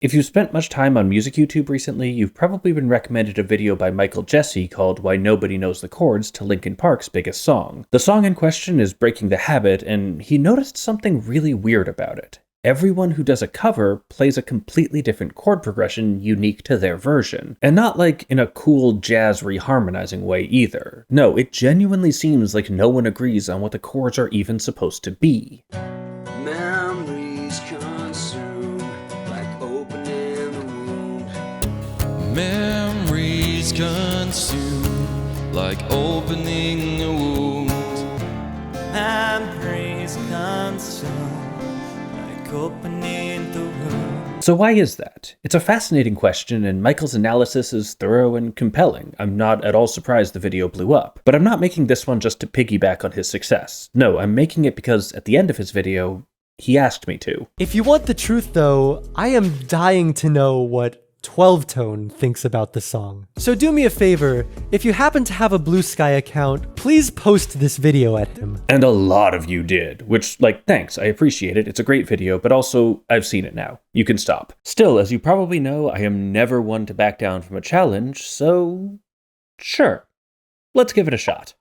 If you've spent much time on music YouTube recently, you've probably been recommended a video by Michael Jesse called Why Nobody Knows the Chords to Linkin Park's biggest song. The song in question is Breaking the Habit, and he noticed something really weird about it. Everyone who does a cover plays a completely different chord progression unique to their version. And not like in a cool jazz reharmonizing way either. No, it genuinely seems like no one agrees on what the chords are even supposed to be. Memories consume like opening the wound. Memories consume like opening a wound. Memories consume like opening the wound. So why is that? It's a fascinating question, and Michael's analysis is thorough and compelling. I'm not at all surprised the video blew up. But I'm not making this one just to piggyback on his success. No, I'm making it because at the end of his video, he asked me to. If you want the truth though, I am dying to know what 12 Tone thinks about the song. So do me a favor, if you happen to have a Blue Sky account, please post this video at him. And a lot of you did, which, thanks, I appreciate it. It's a great video, but also, I've seen it now. You can stop. Still, as you probably know, I am never one to back down from a challenge, so sure. Let's give it a shot.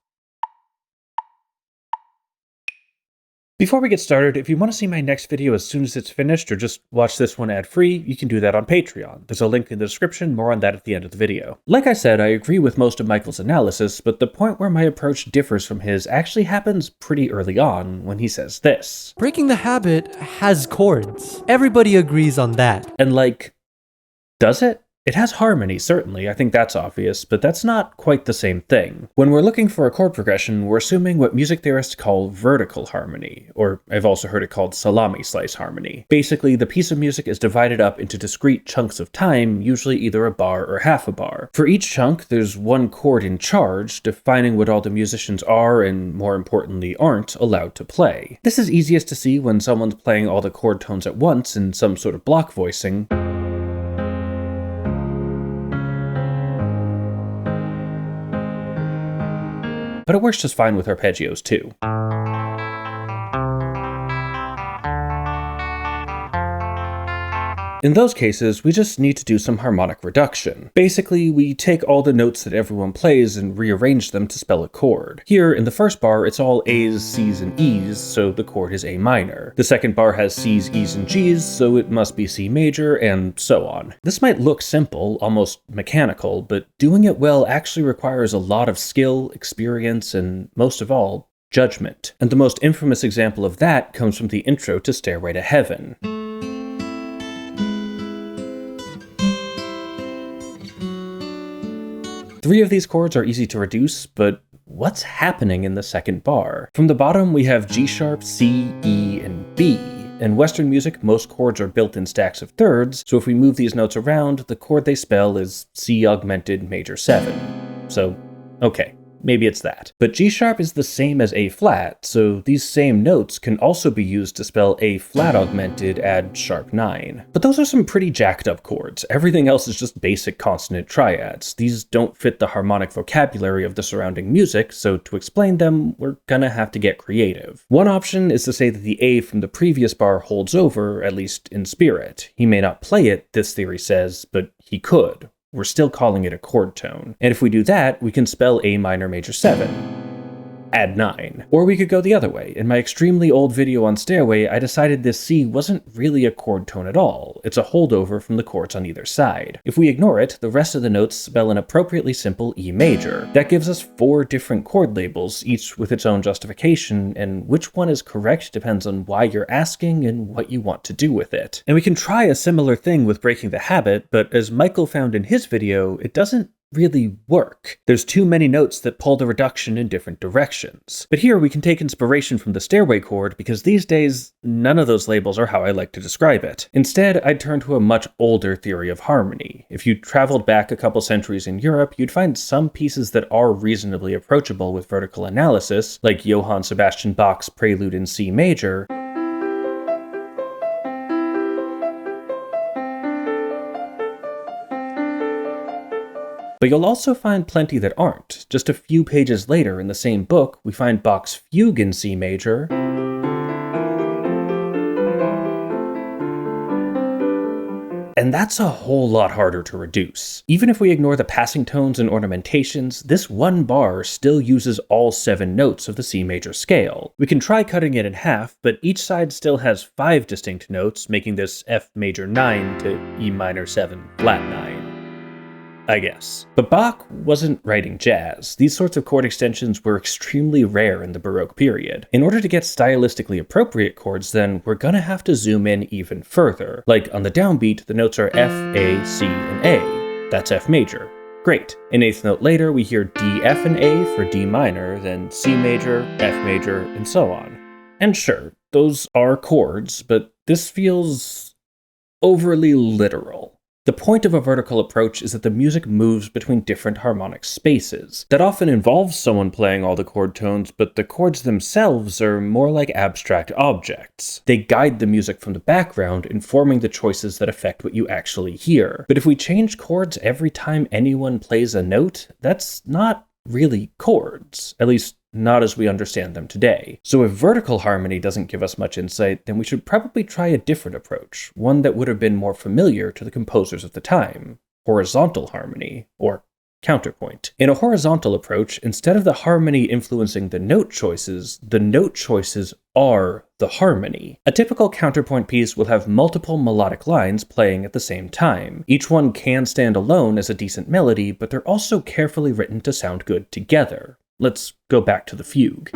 Before we get started, if you want to see my next video as soon as it's finished or just watch this one ad-free, you can do that on Patreon. There's a link in the description, more on that at the end of the video. Like I said, I agree with most of Michael's analysis, but the point where my approach differs from his actually happens pretty early on when he says this. Breaking the Habit has chords. Everybody agrees on that. And does it? It has harmony, certainly, I think that's obvious, but that's not quite the same thing. When we're looking for a chord progression, we're assuming what music theorists call vertical harmony, or I've also heard it called salami slice harmony. Basically, the piece of music is divided up into discrete chunks of time, usually either a bar or half a bar. For each chunk, there's one chord in charge, defining what all the musicians are, and more importantly, aren't allowed to play. This is easiest to see when someone's playing all the chord tones at once in some sort of block voicing. But it works just fine with arpeggios too. In those cases, we just need to do some harmonic reduction. Basically, we take all the notes that everyone plays and rearrange them to spell a chord. Here, in the first bar, it's all A's, C's, and E's, so the chord is A minor. The second bar has C's, E's, and G's, so it must be C major, and so on. This might look simple, almost mechanical, but doing it well actually requires a lot of skill, experience, and most of all, judgment. And the most infamous example of that comes from the intro to Stairway to Heaven. Three of these chords are easy to reduce, but what's happening in the second bar? From the bottom, we have G sharp, C, E, and B. In Western music, most chords are built in stacks of thirds, so if we move these notes around, the chord they spell is C augmented major 7. So, okay. Maybe it's that. But G sharp is the same as A flat, so these same notes can also be used to spell A flat augmented add sharp 9. But those are some pretty jacked up chords. Everything else is just basic consonant triads. These don't fit the harmonic vocabulary of the surrounding music, so to explain them, we're gonna have to get creative. One option is to say that the A from the previous bar holds over, at least in spirit. He may not play it, this theory says, but he could. We're still calling it a chord tone. And if we do that, we can spell A minor major 7. Add 9. Or we could go the other way. In my extremely old video on Stairway, I decided this C wasn't really a chord tone at all. It's a holdover from the chords on either side. If we ignore it, the rest of the notes spell an appropriately simple E major. That gives us 4 different chord labels, each with its own justification, and which one is correct depends on why you're asking and what you want to do with it. And we can try a similar thing with Breaking the Habit, but as Michael found in his video, it doesn't really work. There's too many notes that pull the reduction in different directions. But here we can take inspiration from the Stairway chord because these days, none of those labels are how I like to describe it. Instead, I'd turn to a much older theory of harmony. If you traveled back a couple centuries in Europe, you'd find some pieces that are reasonably approachable with vertical analysis, like Johann Sebastian Bach's Prelude in C major, but you'll also find plenty that aren't. Just a few pages later in the same book, we find Bach's Fugue in C major, and that's a whole lot harder to reduce. Even if we ignore the passing tones and ornamentations, this one bar still uses all 7 notes of the C major scale. We can try cutting it in half, but each side still has 5 distinct notes, making this F major 9 to E minor 7 flat 9. I guess. But Bach wasn't writing jazz. These sorts of chord extensions were extremely rare in the Baroque period. In order to get stylistically appropriate chords, then, we're gonna have to zoom in even further. Like, on the downbeat, the notes are F, A, C, and A. That's F major. Great. An eighth note later, we hear D, F, and A for D minor, then C major, F major, and so on. And sure, those are chords, but this feels overly literal. The point of a vertical approach is that the music moves between different harmonic spaces. That often involves someone playing all the chord tones, but the chords themselves are more like abstract objects. They guide the music from the background, informing the choices that affect what you actually hear. But if we change chords every time anyone plays a note, that's not really chords, at least not as we understand them today. So if vertical harmony doesn't give us much insight, then we should probably try a different approach, one that would have been more familiar to the composers of the time: horizontal harmony, or counterpoint. In a horizontal approach, instead of the harmony influencing the note choices are the harmony. A typical counterpoint piece will have multiple melodic lines playing at the same time. Each one can stand alone as a decent melody, but they're also carefully written to sound good together. Let's go back to the fugue.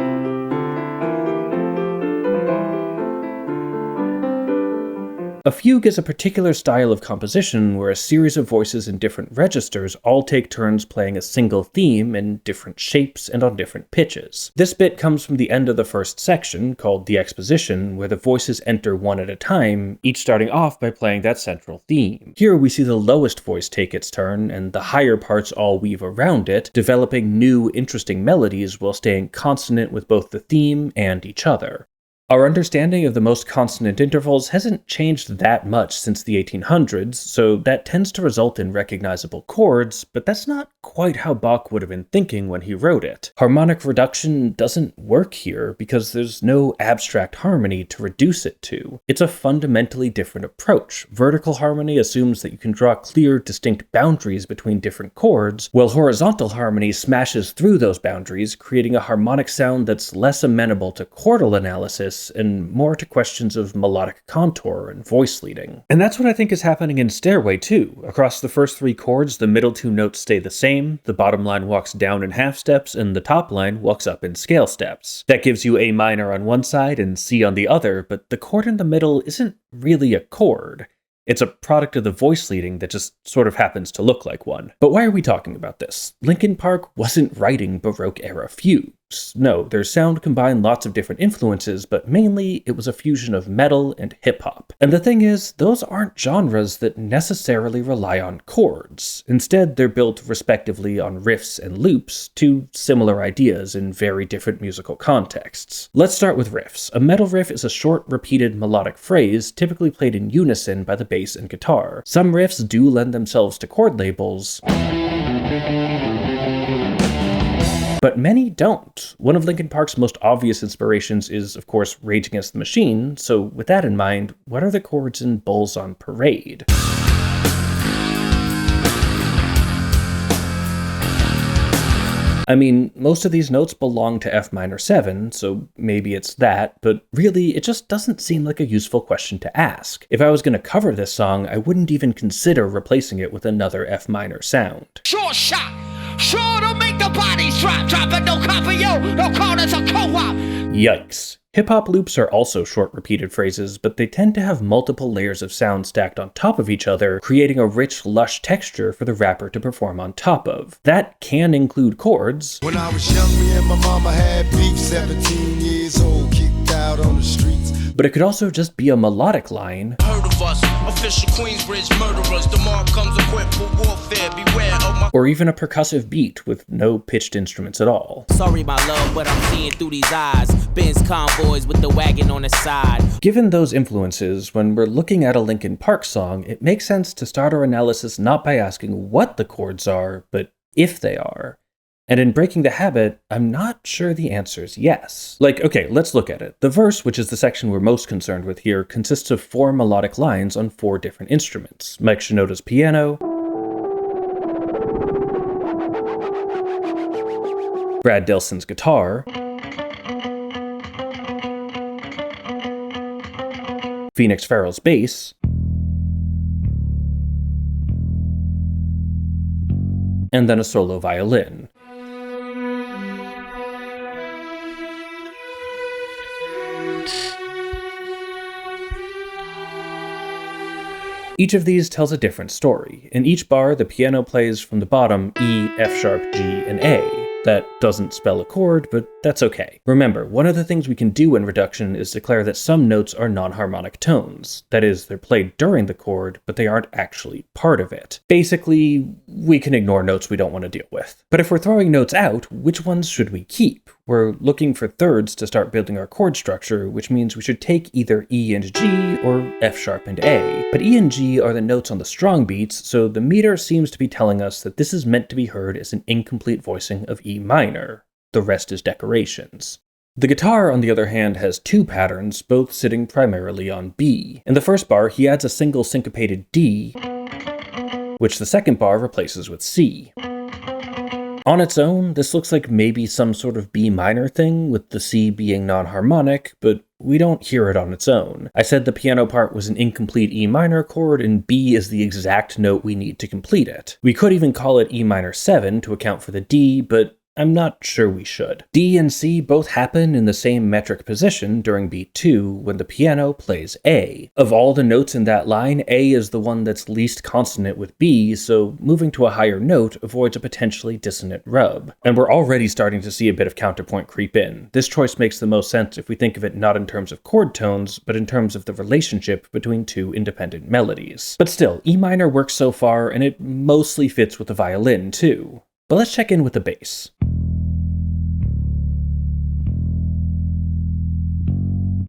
A fugue is a particular style of composition where a series of voices in different registers all take turns playing a single theme in different shapes and on different pitches. This bit comes from the end of the first section, called the exposition, where the voices enter one at a time, each starting off by playing that central theme. Here we see the lowest voice take its turn, and the higher parts all weave around it, developing new, interesting melodies while staying consonant with both the theme and each other. Our understanding of the most consonant intervals hasn't changed that much since the 1800s, so that tends to result in recognizable chords, but that's not quite how Bach would have been thinking when he wrote it. Harmonic reduction doesn't work here because there's no abstract harmony to reduce it to. It's a fundamentally different approach. Vertical harmony assumes that you can draw clear, distinct boundaries between different chords, while horizontal harmony smashes through those boundaries, creating a harmonic sound that's less amenable to chordal analysis and more to questions of melodic contour and voice leading. And that's what I think is happening in Stairway too. Across the first 3 chords, the middle 2 notes stay the same, the bottom line walks down in half steps, and the top line walks up in scale steps. That gives you A minor on one side and C on the other, but the chord in the middle isn't really a chord. It's a product of the voice leading that just sort of happens to look like one. But why are we talking about this? Linkin Park wasn't writing Baroque-era fugues. No, their sound combined lots of different influences, but mainly it was a fusion of metal and hip-hop. And the thing is, those aren't genres that necessarily rely on chords. Instead, they're built respectively on riffs and loops, 2 similar ideas in very different musical contexts. Let's start with riffs. A metal riff is a short, repeated melodic phrase, typically played in unison by the bass and guitar. Some riffs do lend themselves to chord labels, but many don't. One of Linkin Park's most obvious inspirations is, of course, Rage Against the Machine, so with that in mind, what are the chords in Bulls on Parade? I mean, most of these notes belong to F minor 7, so maybe it's that, but really, it just doesn't seem like a useful question to ask. If I was going to cover this song, I wouldn't even consider replacing it with another F minor sound. Sure shot! Sure to make the bodies drop, dropping no copy, yo, no corners or co-op. Yikes. Hip-hop loops are also short repeated phrases, but they tend to have multiple layers of sound stacked on top of each other, creating a rich, lush texture for the rapper to perform on top of. That can include chords. When I was young, me and my mama had beef, 17 years old, kicked out on the streets. But it could also just be a melodic line. Heard of us, official Queensbridge murderers, the mark comes equipped for warfare, beware of my... Or even a percussive beat with no pitched instruments at all. Sorry, my love, but I'm seeing through these eyes. Benz convoys with the wagon on the side. Given those influences, when we're looking at a Linkin Park song, it makes sense to start our analysis not by asking what the chords are, but if they are. And in breaking the habit, I'm not sure the answer is yes. Like, okay, let's look at it. The verse, which is the section we're most concerned with here, consists of 4 melodic lines on 4 different instruments. Mike Shinoda's piano, Brad Delson's guitar, Phoenix Farrell's bass, and then a solo violin. Each of these tells a different story. In each bar, the piano plays from the bottom E, F sharp, G, and A. That doesn't spell a chord, but that's okay. Remember, one of the things we can do in reduction is declare that some notes are non-harmonic tones. That is, they're played during the chord, but they aren't actually part of it. Basically, we can ignore notes we don't want to deal with. But if we're throwing notes out, which ones should we keep? We're looking for thirds to start building our chord structure, which means we should take either E and G or F sharp and A. But E and G are the notes on the strong beats, so the meter seems to be telling us that this is meant to be heard as an incomplete voicing of E minor. The rest is decorations. The guitar, on the other hand, has 2 patterns, both sitting primarily on B. In the first bar, he adds a single syncopated D, which the second bar replaces with C. On its own, this looks like maybe some sort of B minor thing, with the C being non-harmonic, but we don't hear it on its own. I said the piano part was an incomplete E minor chord, and B is the exact note we need to complete it. We could even call it E minor 7 to account for the D, but I'm not sure we should. D and C both happen in the same metric position during beat 2 when the piano plays A. Of all the notes in that line, A is the one that's least consonant with B, so moving to a higher note avoids a potentially dissonant rub. And we're already starting to see a bit of counterpoint creep in. This choice makes the most sense if we think of it not in terms of chord tones, but in terms of the relationship between 2 independent melodies. But still, E minor works so far, and it mostly fits with the violin too. But let's check in with the bass.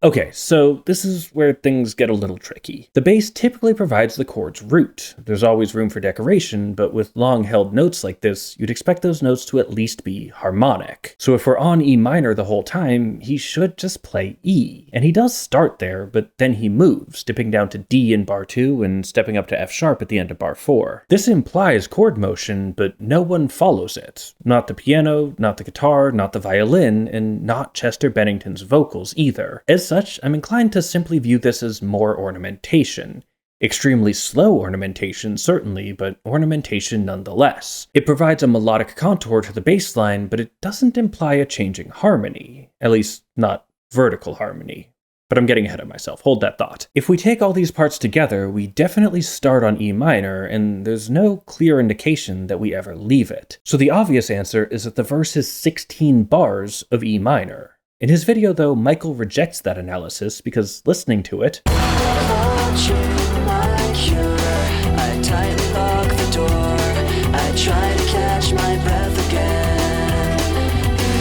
Okay, so this is where things get a little tricky. The bass typically provides the chord's root. There's always room for decoration, but with long-held notes like this, you'd expect those notes to at least be harmonic. So if we're on E minor the whole time, he should just play E. And he does start there, but then he moves, dipping down to D in bar 2 and stepping up to F sharp at the end of bar 4. This implies chord motion, but no one follows it. Not the piano, not the guitar, not the violin, and not Chester Bennington's vocals either. As such, I'm inclined to simply view this as more ornamentation. Extremely slow ornamentation, certainly, but ornamentation nonetheless. It provides a melodic contour to the bass line, but it doesn't imply a changing harmony. At least, not vertical harmony. But I'm getting ahead of myself, hold that thought. If we take all these parts together, we definitely start on E minor, and there's no clear indication that we ever leave it. So the obvious answer is that the verse is 16 bars of E minor. In his video, though, Michael rejects that analysis because listening to it,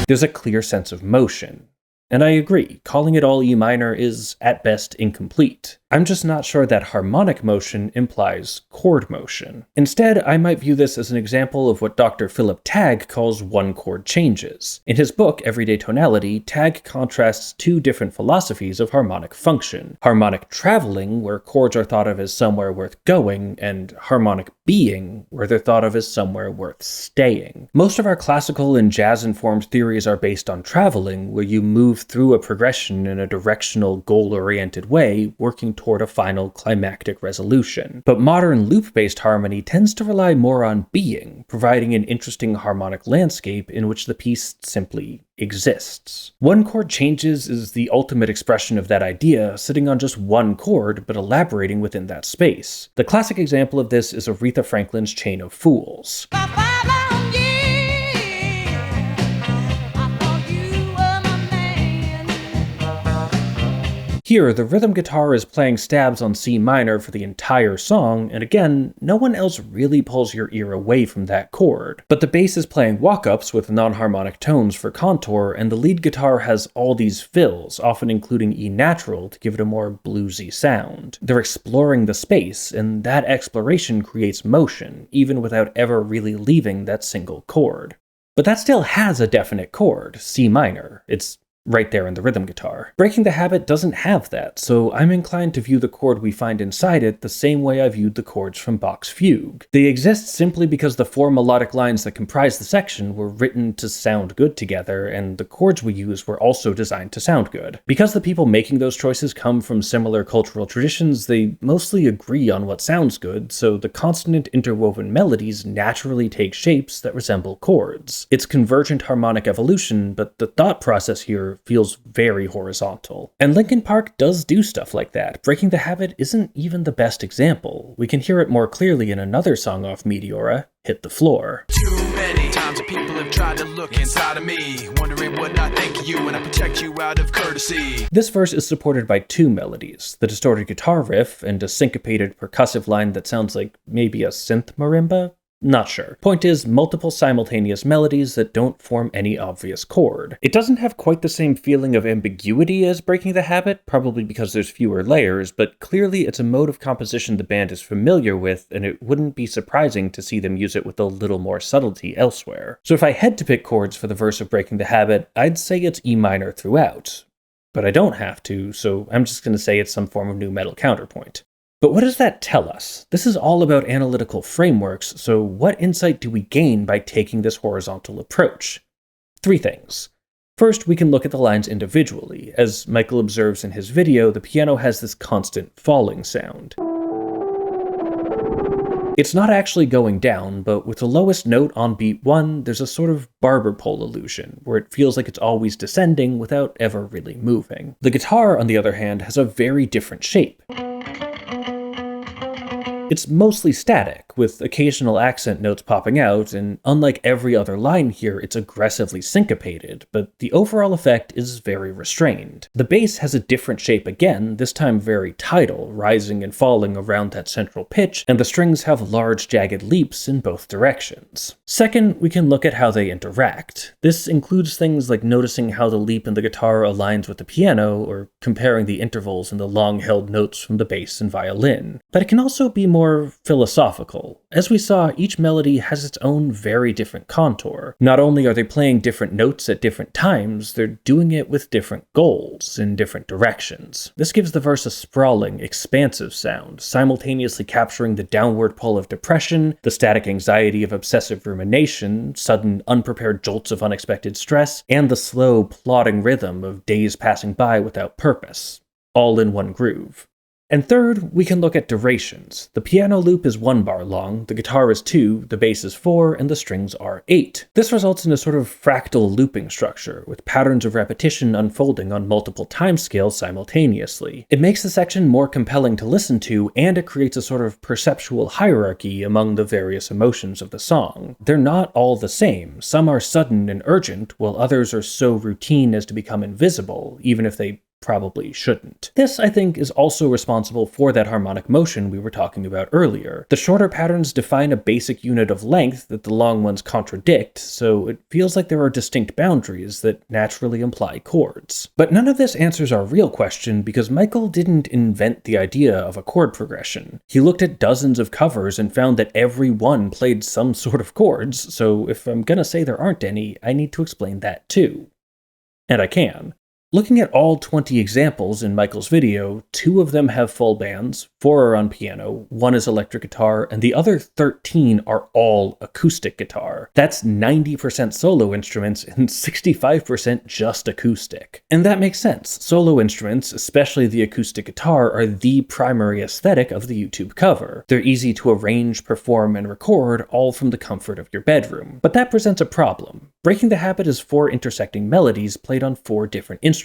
there's a clear sense of motion. And I agree, calling it all E minor is, at best, incomplete. I'm just not sure that harmonic motion implies chord motion. Instead, I might view this as an example of what Dr. Philip Tagg calls one-chord changes. In his book, Everyday Tonality, Tagg contrasts 2 different philosophies of harmonic function. Harmonic traveling, where chords are thought of as somewhere worth going, and harmonic being, where they're thought of as somewhere worth staying. Most of our classical and jazz-informed theories are based on traveling, where you move through a progression in a directional, goal-oriented way, working toward a final climactic resolution. But modern loop-based harmony tends to rely more on being, providing an interesting harmonic landscape in which the piece simply exists. One chord changes is the ultimate expression of that idea, sitting on just one chord but elaborating within that space. The classic example of this is Aretha Franklin's Chain of Fools. Here, the rhythm guitar is playing stabs on C minor for the entire song, and again, no one else really pulls your ear away from that chord. But the bass is playing walk-ups with non-harmonic tones for contour, and the lead guitar has all these fills, often including E natural to give it a more bluesy sound. They're exploring the space, and that exploration creates motion, even without ever really leaving that single chord. But that still has a definite chord, C minor. It's right there in the rhythm guitar. Breaking the Habit doesn't have that, so I'm inclined to view the chord we find inside it the same way I viewed the chords from Bach's Fugue. They exist simply because the 4 melodic lines that comprise the section were written to sound good together, and the chords we use were also designed to sound good. Because the people making those choices come from similar cultural traditions, they mostly agree on what sounds good, so the consonant interwoven melodies naturally take shapes that resemble chords. It's convergent harmonic evolution, but the thought process here feels very horizontal. And Linkin Park does do stuff like that. Breaking the Habit isn't even the best example. We can hear it more clearly in another song off Meteora, Hit the Floor. Too many times that people have tried to look inside of me, wondering what I think of you when I protect you out of courtesy. This verse is supported by 2 melodies, the distorted guitar riff and a syncopated percussive line that sounds like maybe a synth marimba? Not sure. Point is, multiple simultaneous melodies that don't form any obvious chord. It doesn't have quite the same feeling of ambiguity as Breaking the Habit, probably because there's fewer layers, but clearly it's a mode of composition the band is familiar with, and it wouldn't be surprising to see them use it with a little more subtlety elsewhere. So if I had to pick chords for the verse of Breaking the Habit, I'd say it's E minor throughout. But I don't have to, so I'm just going to say it's some form of nu metal counterpoint. But what does that tell us? This is all about analytical frameworks, so what insight do we gain by taking this horizontal approach? 3 things. First, we can look at the lines individually. As Michael observes in his video, the piano has this constant falling sound. It's not actually going down, but with the lowest note on beat 1, there's a sort of barber pole illusion, where it feels like it's always descending without ever really moving. The guitar, on the other hand, has a very different shape. It's mostly static, with occasional accent notes popping out, and unlike every other line here, it's aggressively syncopated, but the overall effect is very restrained. The bass has a different shape again, this time very tidal, rising and falling around that central pitch, and the strings have large jagged leaps in both directions. Second, we can look at how they interact. This includes things like noticing how the leap in the guitar aligns with the piano, or comparing the intervals in the long-held notes from the bass and violin. But it can also be more philosophical. As we saw, each melody has its own very different contour. Not only are they playing different notes at different times, they're doing it with different goals in different directions. This gives the verse a sprawling, expansive sound, simultaneously capturing the downward pull of depression, the static anxiety of obsessive rumination, sudden unprepared jolts of unexpected stress, and the slow, plodding rhythm of days passing by without purpose, all in one groove. And third, we can look at durations. The piano loop is 1 bar long, the guitar is 2, the bass is 4, and the strings are 8. This results in a sort of fractal looping structure, with patterns of repetition unfolding on multiple timescales simultaneously. It makes the section more compelling to listen to, and it creates a sort of perceptual hierarchy among the various emotions of the song. They're not all the same. Some are sudden and urgent, while others are so routine as to become invisible, even if they probably shouldn't. This, I think, is also responsible for that harmonic motion we were talking about earlier. The shorter patterns define a basic unit of length that the long ones contradict, so it feels like there are distinct boundaries that naturally imply chords. But none of this answers our real question, because Michael didn't invent the idea of a chord progression. He looked at dozens of covers and found that every one played some sort of chords, so if I'm gonna say there aren't any, I need to explain that too. And I can. Looking at all 20 examples in Michael's video, 2 of them have full bands, 4 are on piano, 1 is electric guitar, and the other 13 are all acoustic guitar. That's 90% solo instruments and 65% just acoustic. And that makes sense. Solo instruments, especially the acoustic guitar, are the primary aesthetic of the YouTube cover. They're easy to arrange, perform, and record, all from the comfort of your bedroom. But that presents a problem. Breaking the Habit is 4 intersecting melodies played on 4 different instruments.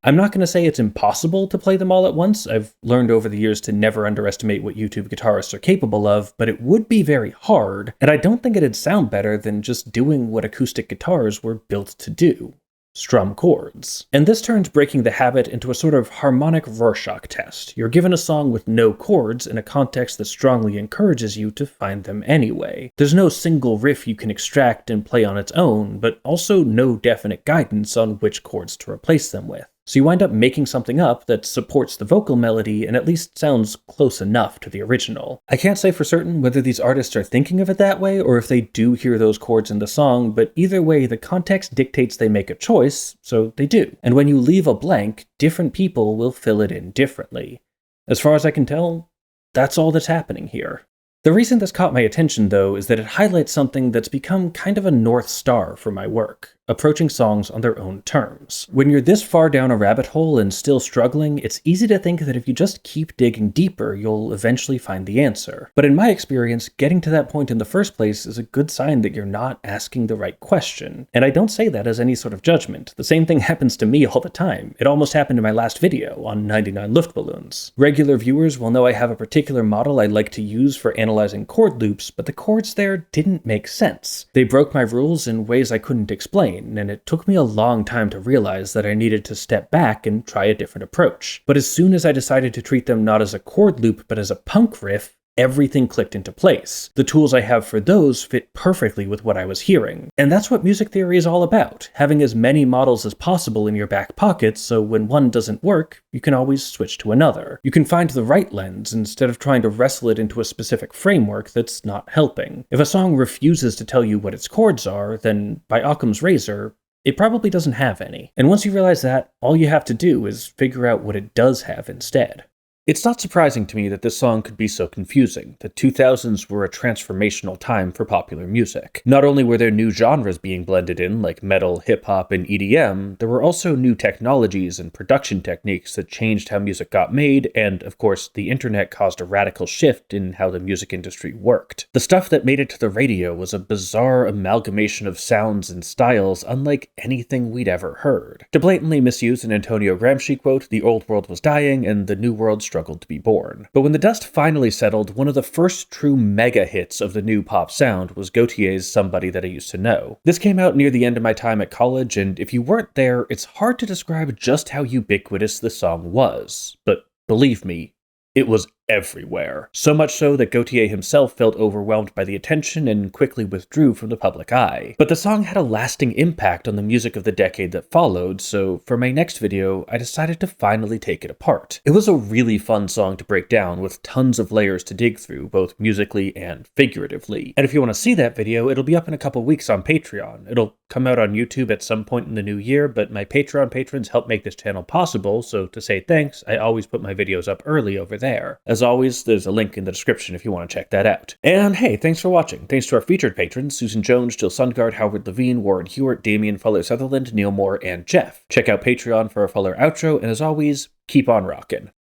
I'm not going to say it's impossible to play them all at once. I've learned over the years to never underestimate what YouTube guitarists are capable of, but it would be very hard, and I don't think it'd sound better than just doing what acoustic guitars were built to do. Strum chords. And this turns Breaking the Habit into a sort of harmonic Rorschach test. You're given a song with no chords in a context that strongly encourages you to find them anyway. There's no single riff you can extract and play on its own, but also no definite guidance on which chords to replace them with. So you wind up making something up that supports the vocal melody and at least sounds close enough to the original. I can't say for certain whether these artists are thinking of it that way or if they do hear those chords in the song, but either way, the context dictates they make a choice, so they do. And when you leave a blank, different people will fill it in differently. As far as I can tell, that's all that's happening here. The reason this caught my attention, though, is that it highlights something that's become kind of a North Star for my work. Approaching songs on their own terms. When you're this far down a rabbit hole and still struggling, it's easy to think that if you just keep digging deeper, you'll eventually find the answer. But in my experience, getting to that point in the first place is a good sign that you're not asking the right question. And I don't say that as any sort of judgment. The same thing happens to me all the time. It almost happened in my last video on 99 Luftballons. Regular viewers will know I have a particular model I like to use for analyzing chord loops, but the chords there didn't make sense. They broke my rules in ways I couldn't explain, and it took me a long time to realize that I needed to step back and try a different approach. But as soon as I decided to treat them not as a chord loop but as a punk riff, everything clicked into place. The tools I have for those fit perfectly with what I was hearing. And that's what music theory is all about, having as many models as possible in your back pocket so when one doesn't work, you can always switch to another. You can find the right lens instead of trying to wrestle it into a specific framework that's not helping. If a song refuses to tell you what its chords are, then by Occam's razor, it probably doesn't have any. And once you realize that, all you have to do is figure out what it does have instead. It's not surprising to me that this song could be so confusing. The 2000s were a transformational time for popular music. Not only were there new genres being blended in, like metal, hip-hop, and EDM, there were also new technologies and production techniques that changed how music got made, and, of course, the internet caused a radical shift in how the music industry worked. The stuff that made it to the radio was a bizarre amalgamation of sounds and styles unlike anything we'd ever heard. To blatantly misuse an Antonio Gramsci quote, the old world was dying, and the new world struggled to be born. But when the dust finally settled, one of the first true mega hits of the new pop sound was Gautier's Somebody That I Used to Know. This came out near the end of my time at college, and if you weren't there, it's hard to describe just how ubiquitous the song was. But believe me, it was everywhere. So much so that Gautier himself felt overwhelmed by the attention and quickly withdrew from the public eye. But the song had a lasting impact on the music of the decade that followed, so for my next video, I decided to finally take it apart. It was a really fun song to break down with tons of layers to dig through, both musically and figuratively. And if you want to see that video, it'll be up in a couple weeks on Patreon. It'll come out on YouTube at some point in the new year, but my Patreon patrons help make this channel possible, so to say thanks, I always put my videos up early over there. As always, there's a link in the description if you want to check that out. And hey, thanks for watching. Thanks to our featured patrons, Susan Jones, Jill Sundgaard, Howard Levine, Warren Hewitt, Damian Fuller-Sutherland, Neil Moore, and Jeff. Check out Patreon for a fuller outro, and as always, keep on rockin'.